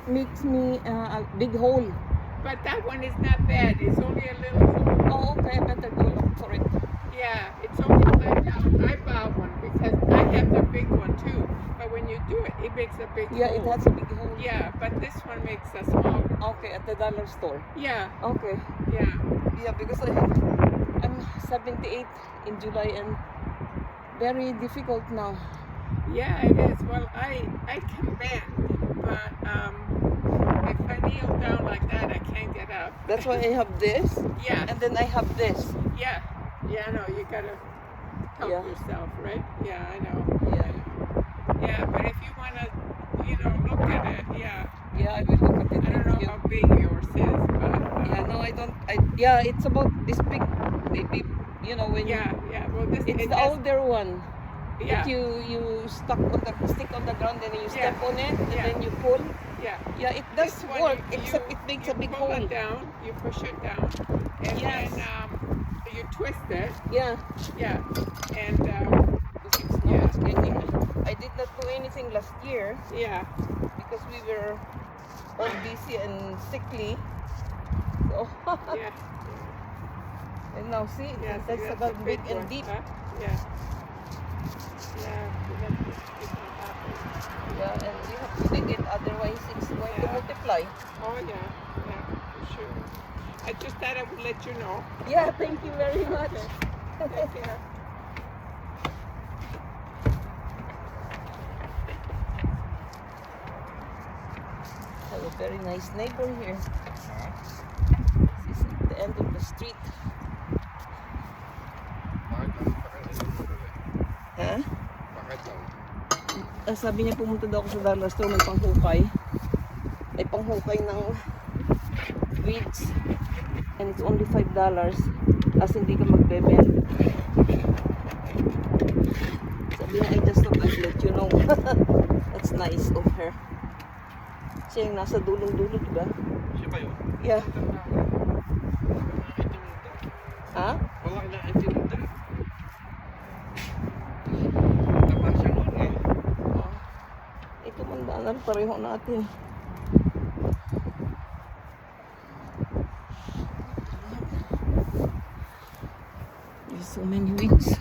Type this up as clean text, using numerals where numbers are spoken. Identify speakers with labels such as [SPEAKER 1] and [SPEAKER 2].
[SPEAKER 1] makes me a big hole.
[SPEAKER 2] But that one is not bad. It's only a little hole.
[SPEAKER 1] Oh, okay. I better go look for it.
[SPEAKER 2] Yeah, it's only $5. I bought one because I have the big one too. But when you do it, it makes a big
[SPEAKER 1] Yeah,
[SPEAKER 2] hole.
[SPEAKER 1] it has a big hole.
[SPEAKER 2] Yeah, but this one makes a small.
[SPEAKER 1] Okay, at the dollar store.
[SPEAKER 2] Yeah,
[SPEAKER 1] Okay.
[SPEAKER 2] yeah.
[SPEAKER 1] Yeah, because I'm 78 in July and very difficult now.
[SPEAKER 2] Yeah, it is. Well, I can bend, but if I kneel down like that, I can't get up.
[SPEAKER 1] That's why I have this.
[SPEAKER 2] Yeah,
[SPEAKER 1] And then I have this.
[SPEAKER 2] yeah, yeah. No, you gotta help
[SPEAKER 1] Yeah.
[SPEAKER 2] yourself, right? Yeah, I know.
[SPEAKER 1] Yeah.
[SPEAKER 2] Yeah, but if you wanna, look at it, yeah.
[SPEAKER 1] Yeah, I will look at it.
[SPEAKER 2] I don't know
[SPEAKER 1] Yeah.
[SPEAKER 2] how big yours is, but
[SPEAKER 1] Yeah, no, I don't. Yeah, it's about this big. Maybe when
[SPEAKER 2] yeah. Well, this
[SPEAKER 1] it's
[SPEAKER 2] it
[SPEAKER 1] the
[SPEAKER 2] has-
[SPEAKER 1] older one
[SPEAKER 2] yeah,
[SPEAKER 1] that you stick on the ground and then you step
[SPEAKER 2] Yeah.
[SPEAKER 1] on it and
[SPEAKER 2] Yeah.
[SPEAKER 1] then you pull.
[SPEAKER 2] yeah.
[SPEAKER 1] Yeah, it does
[SPEAKER 2] This one,
[SPEAKER 1] work
[SPEAKER 2] you-
[SPEAKER 1] except it makes
[SPEAKER 2] you
[SPEAKER 1] a big
[SPEAKER 2] pull
[SPEAKER 1] hole.
[SPEAKER 2] it down, you push it down, and
[SPEAKER 1] Yes.
[SPEAKER 2] then you twist it.
[SPEAKER 1] Yeah.
[SPEAKER 2] Yeah, and
[SPEAKER 1] Because it's now
[SPEAKER 2] Yeah.
[SPEAKER 1] it's getting. I did not do anything last year
[SPEAKER 2] yeah,
[SPEAKER 1] because we were all busy and sickly. So
[SPEAKER 2] yeah,
[SPEAKER 1] and now see,
[SPEAKER 2] yeah.
[SPEAKER 1] that's
[SPEAKER 2] a
[SPEAKER 1] about big and
[SPEAKER 2] one,
[SPEAKER 1] deep.
[SPEAKER 2] huh? Yeah, yeah. It's not happening.
[SPEAKER 1] Yeah, and you have to dig it, otherwise it's going to
[SPEAKER 2] Yeah.
[SPEAKER 1] multiply.
[SPEAKER 2] Oh yeah, for sure. I just thought I would let you know.
[SPEAKER 1] Yeah, thank you very much.
[SPEAKER 2] Take care.
[SPEAKER 1] Have a very nice neighbor here. This is at the end of the street. Ha? Sabi niya pumunta daw ako sa dollar store ng panghukay. Ay panghukay ng weeds. And it's only $5. As hindi ka magbebend. Sabi niya, I just thought I'd let you know. That's nice of her. Siya yung nasa dulong-dulo, diba?
[SPEAKER 3] Siya ba yun?
[SPEAKER 1] Yeah. Ha?
[SPEAKER 3] Wala na itinunda. Tama siya nun eh.
[SPEAKER 1] Ito man daanan, pareho natin. There's so many weeds.